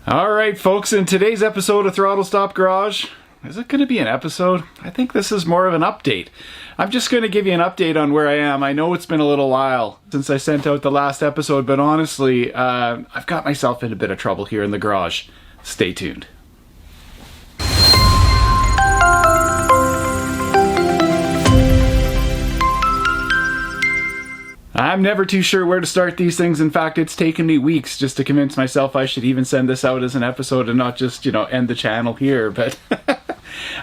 Alright folks, in today's episode of Throttle Stop Garage, is it going to be an episode? I think this is more of an update. I'm just going to give you an update on where I am. I know it's been a little while since I sent out the last episode, but honestly, I've got myself in a bit of trouble here in the garage. Stay tuned. I'm never too sure where to start these things. In fact, it's taken me weeks just to convince myself I should even send this out as an episode and not just, end the channel here. But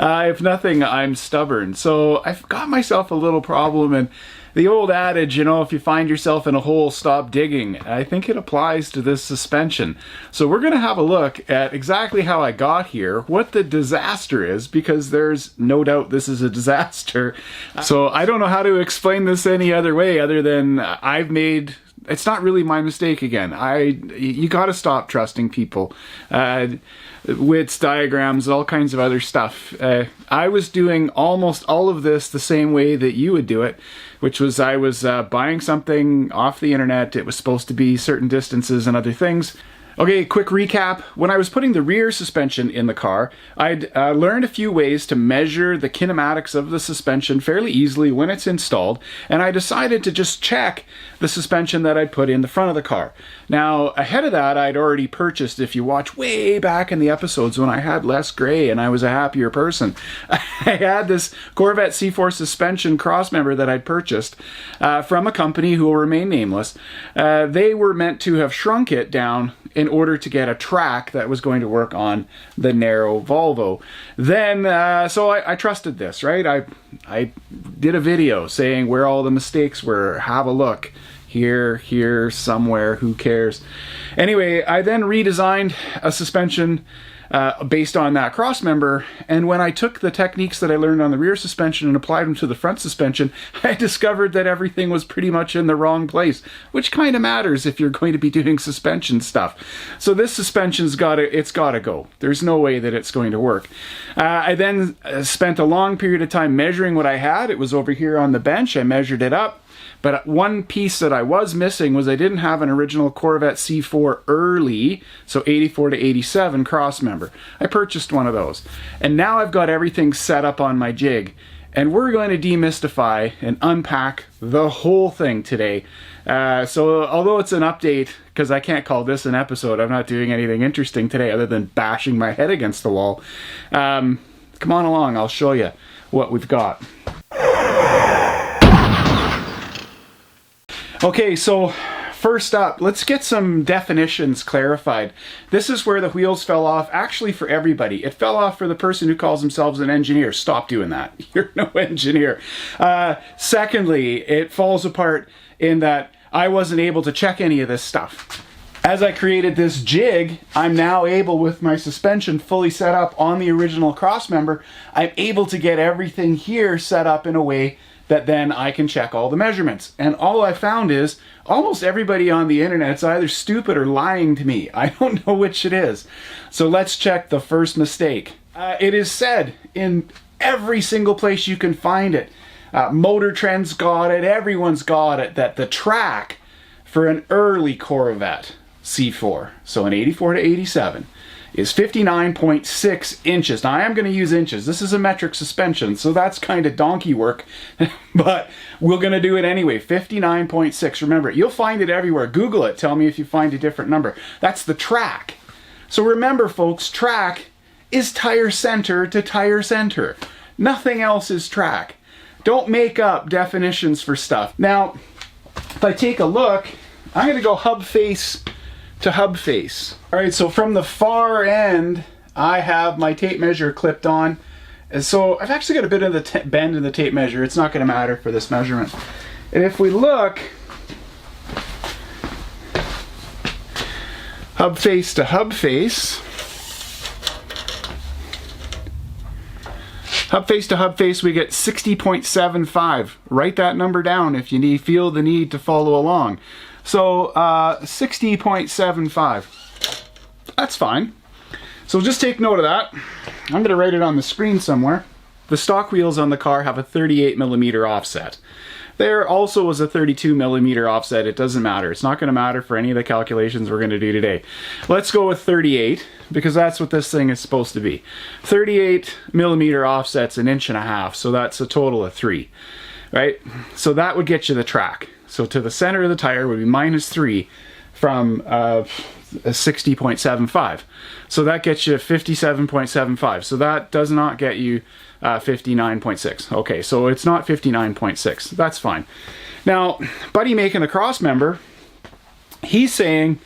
if nothing, I'm stubborn. So I've got myself a little problem, and the old adage, if you find yourself in a hole, stop digging. I think it applies to this suspension. So we're going to have a look at exactly how I got here, what the disaster is, because there's no doubt this is a disaster. So I don't know how to explain this any other way other than it's not really my mistake again. You got to stop trusting people. Wits, diagrams, all kinds of other stuff. I was doing almost all of this the same way that you would do it, which was I was buying something off the internet. It was supposed to be certain distances and other things. Okay, quick recap. When I was putting the rear suspension in the car, I'd learned a few ways to measure the kinematics of the suspension fairly easily when it's installed, and I decided to just check the suspension that I'd put in the front of the car. Now, ahead of that, I'd already purchased, if you watch way back in the episodes when I had less gray and I was a happier person, I had this Corvette C4 suspension crossmember that I'd purchased from a company who will remain nameless. They were meant to have shrunk it down in order to get a track that was going to work on the narrow Volvo. Then, so I trusted this, right? I did a video saying where all the mistakes were. Have a look. Here, somewhere, who cares? Anyway, I then redesigned a suspension based on that crossmember, and when I took the techniques that I learned on the rear suspension and applied them to the front suspension, I discovered that everything was pretty much in the wrong place, which kind of matters if you're going to be doing suspension stuff. So this suspension's gotta go. There's no way that it's going to work. I then spent a long period of time measuring what I had. It was over here on the bench. I measured it up. But one piece that I was missing was I didn't have an original Corvette C4 early, so 84 to 87 crossmember. I purchased one of those. And now I've got everything set up on my jig. And we're going to demystify and unpack the whole thing today. So although it's an update, because I can't call this an episode, I'm not doing anything interesting today other than bashing my head against the wall. Come on along, I'll show you what we've got. Okay, so first up, let's get some definitions clarified. This is where the wheels fell off, actually for everybody. It fell off for the person who calls themselves an engineer. Stop doing that. You're no engineer. Secondly, it falls apart in that I wasn't able to check any of this stuff. As I created this jig, I'm now able, with my suspension fully set up on the original crossmember, I'm able to get everything here set up in a way that then I can check all the measurements. And all I found is almost everybody on the internet is either stupid or lying to me. I don't know which it is. So let's check the first mistake. It is said in every single place you can find it. Motor Trend's got it, everyone's got it, that the track for an early Corvette C4, so an 84 to 87, is 59.6 inches. Now I am going to use inches. This is a metric suspension, so that's kind of donkey work, but we're going to do it anyway. 59.6. Remember, you'll find it everywhere. Google it. Tell me if you find a different number. That's the track. So remember, folks, track is tire center to tire center. Nothing else is track. Don't make up definitions for stuff. Now, if I take a look, I'm going to go hub face to hub face. Alright, so from the far end, I have my tape measure clipped on. And so I've actually got a bit of the bend in the tape measure. It's not going to matter for this measurement. And if we look, hub face to hub face, we get 60.75. Write that number down if you feel the need to follow along. So 60.75. That's fine. So just take note of that. I'm going to write it on the screen somewhere. The stock wheels on the car have a 38mm offset. There also was a 32 millimeter offset. It doesn't matter. It's not going to matter for any of the calculations we're going to do today. Let's go with 38 because that's what this thing is supposed to be. 38 millimeter offset's 1.5 inches, so that's a total of 3, right? So that would get you the track. So to the center of the tire would be -3 from 60.75. So that gets you 57.75. So that does not get you 59.6. Okay, so it's not 59.6. That's fine. Now, Buddy making the cross member, he's saying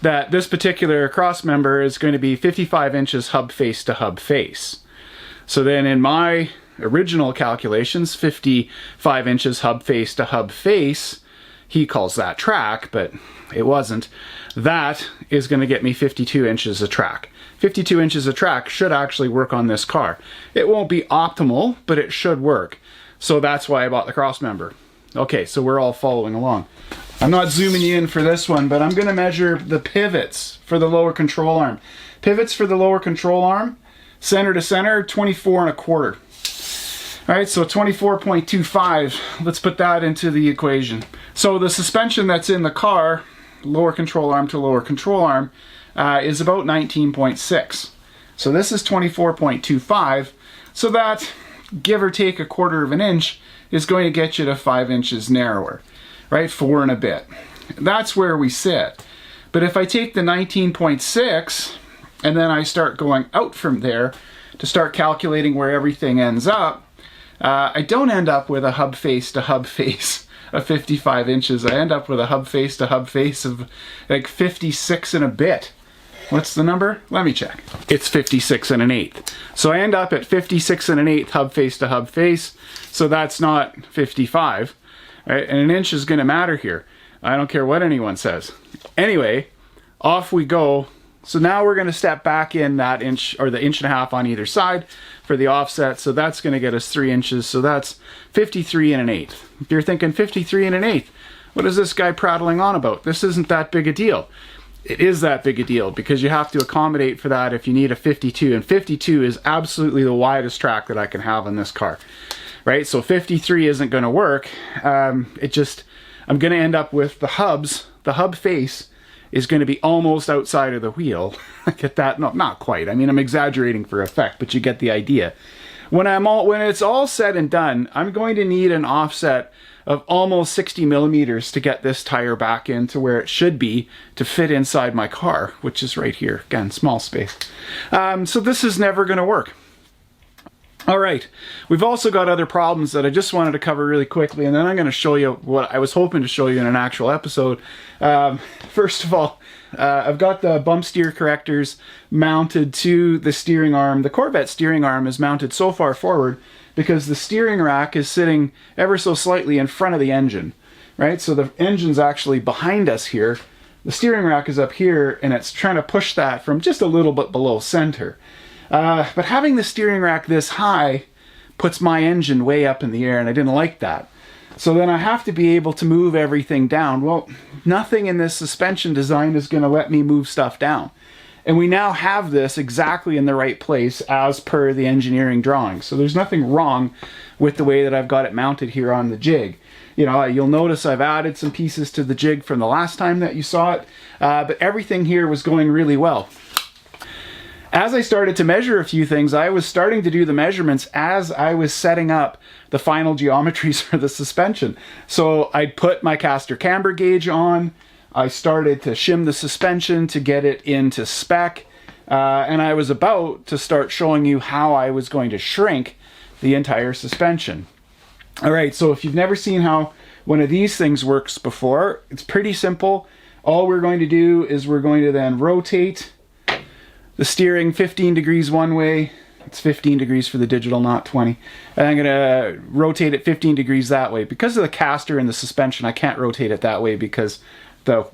that this particular cross member is going to be 55 inches hub face to hub face. So then in my original calculations, 55 inches hub face to hub face, he calls that track, but it wasn't. That is going to get me 52 inches of track. 52 inches of track should actually work on this car. It won't be optimal, but it should work. So that's why I bought the cross member. Okay, so we're all following along. I'm not zooming you in for this one, but I'm going to measure the pivots for the lower control arm. Pivots for the lower control arm, center to center, 24.25. All right, so 24.25, let's put that into the equation. So the suspension that's in the car, lower control arm to lower control arm, is about 19.6. So this is 24.25, so that, give or take 1/4 inch, is going to get you to 5 inches narrower, right? 4 and a bit. That's where we sit. But if I take the 19.6 and then I start going out from there to start calculating where everything ends up, I don't end up with a hub face to hub face of 55 inches. I end up with a hub face to hub face of like 56 and a bit. What's the number? Let me check. It's 56 and 1/8. So I end up at 56 and 1/8 hub face to hub face. So that's not 55, right? And 1 inch is going to matter here. I don't care what anyone says. Anyway, off we go. So now we're going to step back in that inch, or the 1.5 inches on either side for the offset. So that's going to get us 3 inches. So that's 53 and 1/8. If you're thinking 53 and 1/8, what is this guy prattling on about? This isn't that big a deal. It is that big a deal because you have to accommodate for that if you need a 52. And 52 is absolutely the widest track that I can have on this car, right? So 53 isn't going to work. I'm going to end up with the hubs, the hub face is going to be almost outside of the wheel. Get that? No, not quite. I mean, I'm exaggerating for effect, but you get the idea. When it's all said and done, I'm going to need an offset of almost 60 millimeters to get this tire back into where it should be to fit inside my car, which is right here. Again, small space. So this is never going to work. All right, we've also got other problems that I just wanted to cover really quickly, and then I'm going to show you what I was hoping to show you in an actual episode. First of all, I've got the bump steer correctors mounted to the steering arm. The Corvette steering arm is mounted so far forward because the steering rack is sitting ever so slightly in front of the engine, right? So the engine's actually behind us here. The steering rack is up here, and it's trying to push that from just a little bit below center. But having the steering rack this high puts my engine way up in the air, and I didn't like that. So then I have to be able to move everything down. Well, nothing in this suspension design is going to let me move stuff down. And we now have this exactly in the right place as per the engineering drawing. So there's nothing wrong with the way that I've got it mounted here on the jig. You know, you'll notice I've added some pieces to the jig from the last time that you saw it, but everything here was going really well. As I started to measure a few things, I was starting to do the measurements as I was setting up the final geometries for the suspension. So I'd put my caster camber gauge on, I started to shim the suspension to get it into spec, and I was about to start showing you how I was going to shrink the entire suspension. All right, so if you've never seen how one of these things works before, it's pretty simple. All we're going to do is we're going to then rotate the steering 15 degrees one way. It's 15 degrees for the digital, not 20. And I'm going to rotate it 15 degrees that way. Because of the caster and the suspension, I can't rotate it that way because the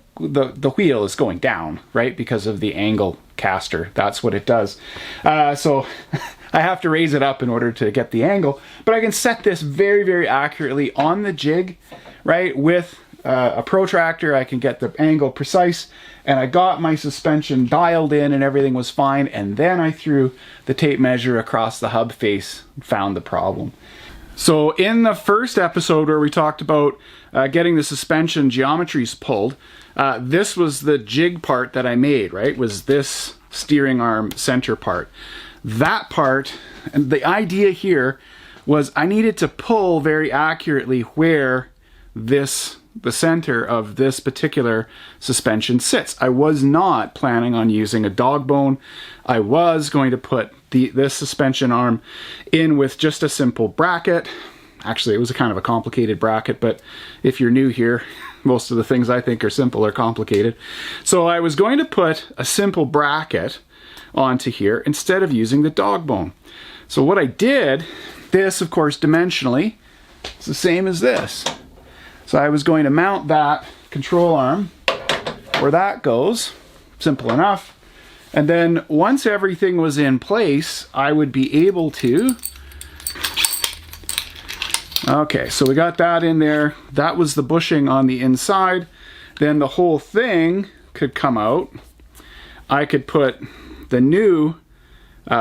wheel is going down, right? Because of the angle caster. That's what it does. So I have to raise it up in order to get the angle. But I can set this very, very accurately on the jig, right? With a protractor, I can get the angle precise, and I got my suspension dialed in and everything was fine, and then I threw the tape measure across the hub face and found the problem. So in the first episode where we talked about getting the suspension geometries pulled, this was the jig part that I made, right? Was this steering arm center part. That part, and the idea here was I needed to pull very accurately where the center of this particular suspension sits. I was not planning on using a dog bone. I was going to put this suspension arm in with just a simple bracket. Actually, it was a kind of a complicated bracket, but if you're new here, most of the things I think are simple are complicated. So I was going to put a simple bracket onto here instead of using the dog bone. So what I did, this of course dimensionally, it's the same as this. So I was going to mount that control arm where that goes, simple enough. And then once everything was in place, I would be able to, okay, so we got that in there. That was the bushing on the inside. Then the whole thing could come out. I could put the new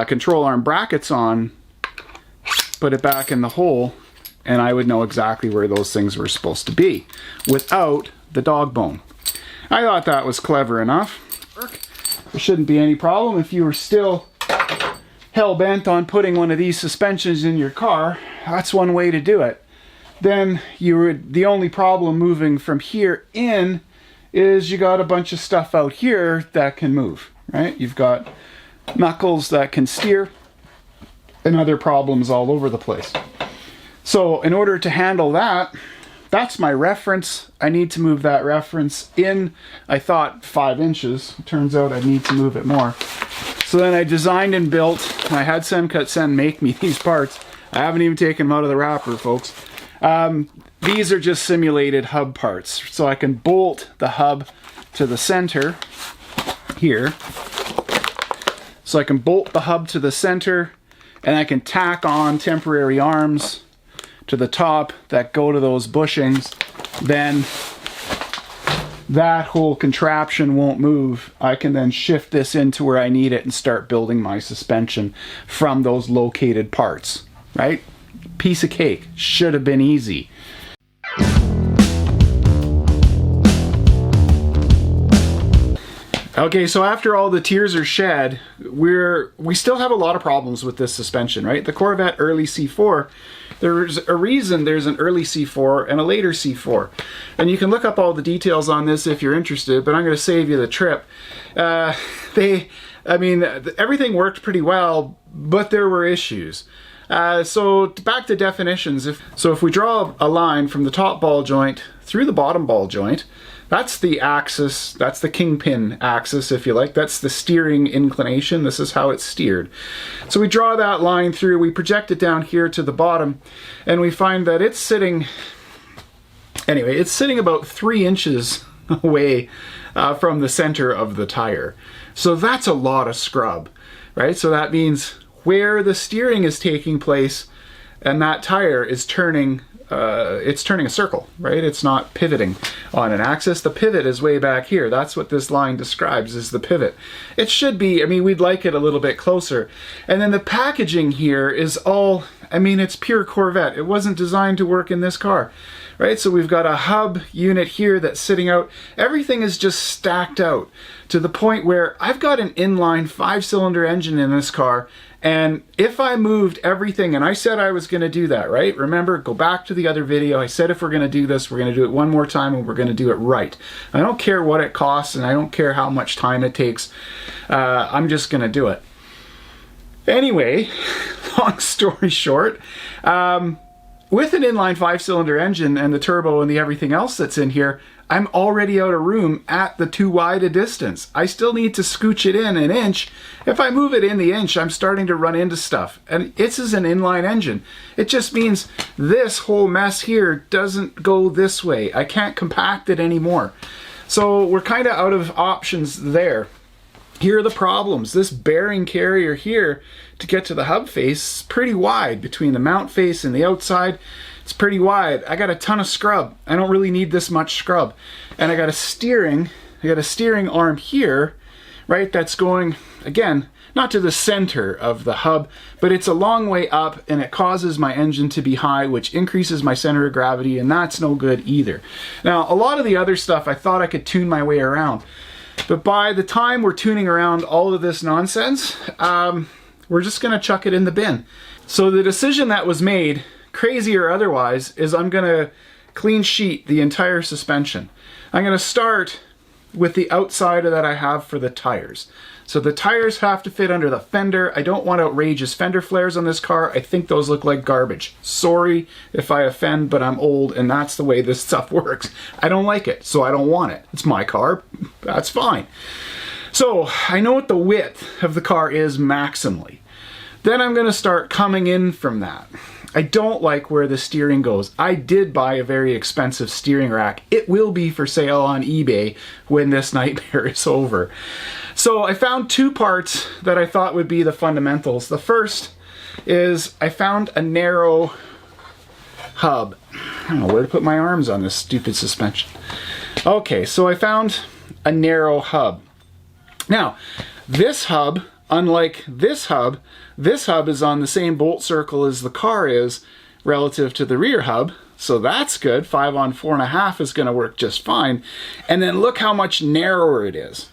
control arm brackets on, put it back in the hole, and I would know exactly where those things were supposed to be without the dog bone. I thought that was clever enough. There shouldn't be any problem if you were still hell-bent on putting one of these suspensions in your car. That's one way to do it. Then the only problem moving from here in is you got a bunch of stuff out here that can move, right? You've got knuckles that can steer and other problems all over the place. So in order to handle that, that's my reference. I need to move that reference in, I thought 5 inches. Turns out I need to move it more. So then I designed and built, and I had Semcut make me these parts. I haven't even taken them out of the wrapper, folks. These are just simulated hub parts. So I can bolt the hub to the center here. So I can bolt the hub to the center, and I can tack on temporary arms to the top that go to those bushings. Then that whole contraption won't move. I can then shift this into where I need it and start building my suspension from those located parts, right? Piece of cake. Should have been easy. Okay, so after all the tears are shed, we still have a lot of problems with this suspension, right? The Corvette early C4, there's a reason there's an early C4 and a later C4. And you can look up all the details on this if you're interested, but I'm going to save you the trip. Everything worked pretty well, but there were issues. So back to definitions. If we draw a line from the top ball joint through the bottom ball joint, that's the axis, that's the kingpin axis, if you like. That's the steering inclination. This is how it's steered. So we draw that line through, we project it down here to the bottom, and we find that it's sitting, anyway, it's sitting about 3 inches away from the center of the tire. So that's a lot of scrub, right? So that means where the steering is taking place and that tire is turning, it's turning a circle, right? It's not pivoting on an axis. The pivot is way back here. That's what this line describes, is the pivot. It should be, we'd like it a little bit closer. And then the packaging here is all, it's pure Corvette. It wasn't designed to work in this car, right? So we've got a hub unit here that's sitting out. Everything is just stacked out to the point where I've got an inline 5-cylinder engine in this car. And if I moved everything, and I said I was going to do that, right? Remember, go back to the other video. I said if we're going to do this, we're going to do it one more time and we're going to do it right. I don't care what it costs and I don't care how much time it takes. I'm just going to do it. Anyway, long story short, with an inline 5-cylinder engine and the turbo and the everything else that's in here, I'm already out of room at the too wide a distance. I still need to scooch it in an inch. If I move it in the inch, I'm starting to run into stuff. And this is an inline engine. It just means this whole mess here doesn't go this way. I can't compact it anymore. So we're kind of out of options there. Here are the problems. This bearing carrier here to get to the hub face is pretty wide between the mount face and the outside. It's pretty wide. I got a ton of scrub. I don't really need this much scrub. And I got a steering arm here, right? That's going, again, not to the center of the hub, but it's a long way up, and it causes my engine to be high, which increases my center of gravity, and that's no good either. Now, a lot of the other stuff I thought I could tune my way around, but by the time we're tuning around all of this nonsense, we're just gonna chuck it in the bin. So the decision that was made, crazy or otherwise, is I'm gonna clean sheet the entire suspension. I'm gonna start with the outside that I have for the tires. So the tires have to fit under the fender. I don't want outrageous fender flares on this car. I think those look like garbage. Sorry if I offend, but I'm old and that's the way this stuff works. I don't like it, so I don't want it. It's my car, that's fine. So I know what the width of the car is maximally. Then I'm gonna start coming in from that. I don't like where the steering goes. I did buy a very expensive steering rack. It will be for sale on eBay when this nightmare is over. So I found two parts that I thought would be the fundamentals. The first is I found a narrow hub. I don't know where to put my arms on this stupid suspension. Okay, so I found a narrow hub. Now, this hub, unlike this hub is on the same bolt circle as the car is relative to the rear hub. So that's good. 5 on 4.5 is going to work just fine. And then look how much narrower it is.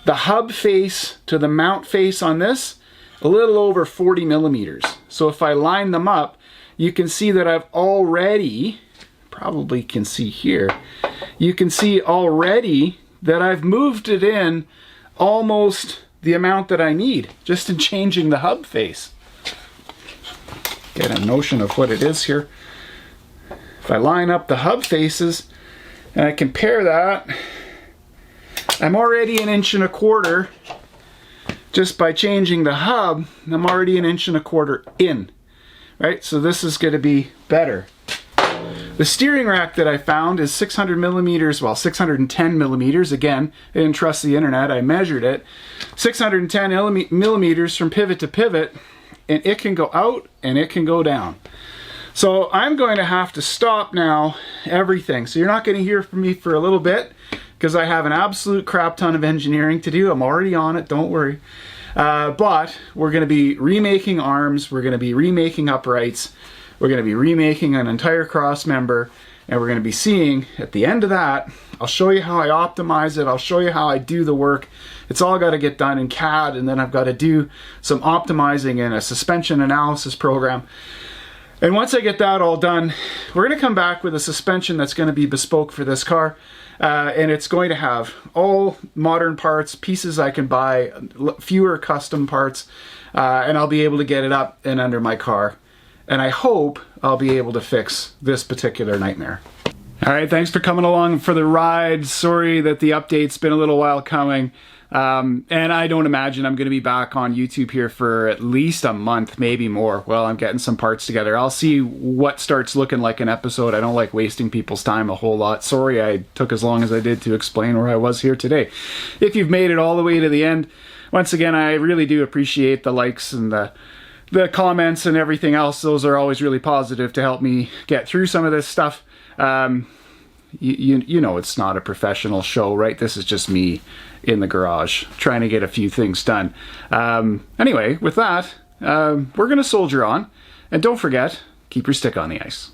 The hub face to the mount face on this, a little over 40 millimeters. So if I line them up, you can see that I've already, probably can see here, you can see already that I've moved it in almost the amount that I need, just in changing the hub face. Get a notion of what it is here. If I line up the hub faces and I compare that, I'm already 1.25 inches just by changing the hub. I'm already 1.25 inches in, right? So this is going to be better. The steering rack that I found is 600 millimeters, well, 610 millimeters. Again, I didn't trust the internet, I measured it. 610 millimeters from pivot to pivot, and it can go out and it can go down. So I'm going to have to stop now everything. So you're not going to hear from me for a little bit because I have an absolute crap ton of engineering to do. I'm already on it, don't worry. But we're going to be remaking arms, we're going to be remaking uprights, we're going to be remaking an entire cross member, and we're going to be seeing at the end of that, I'll show you how I optimize it, I'll show you how I do the work. It's all got to get done in CAD, and then I've got to do some optimizing in a suspension analysis program. And once I get that all done, we're going to come back with a suspension that's going to be bespoke for this car. And it's going to have all modern parts, pieces I can buy, fewer custom parts, and I'll be able to get it up and under my car. And I hope I'll be able to fix this particular nightmare. All right, thanks for coming along for the ride. Sorry that the update's been a little while coming. And I don't imagine I'm going to be back on YouTube here for at least a month, maybe more. Well, I'm getting some parts together. I'll see what starts looking like an episode. I don't like wasting people's time a whole lot. Sorry I took as long as I did to explain where I was here today. If you've made it all the way to the end, once again, I really do appreciate the likes and the comments and everything else. Those are always really positive to help me get through some of this stuff. You know it's not a professional show, right? This is just me in the garage trying to get a few things done. Anyway, with that, we're going to soldier on. And don't forget, keep your stick on the ice.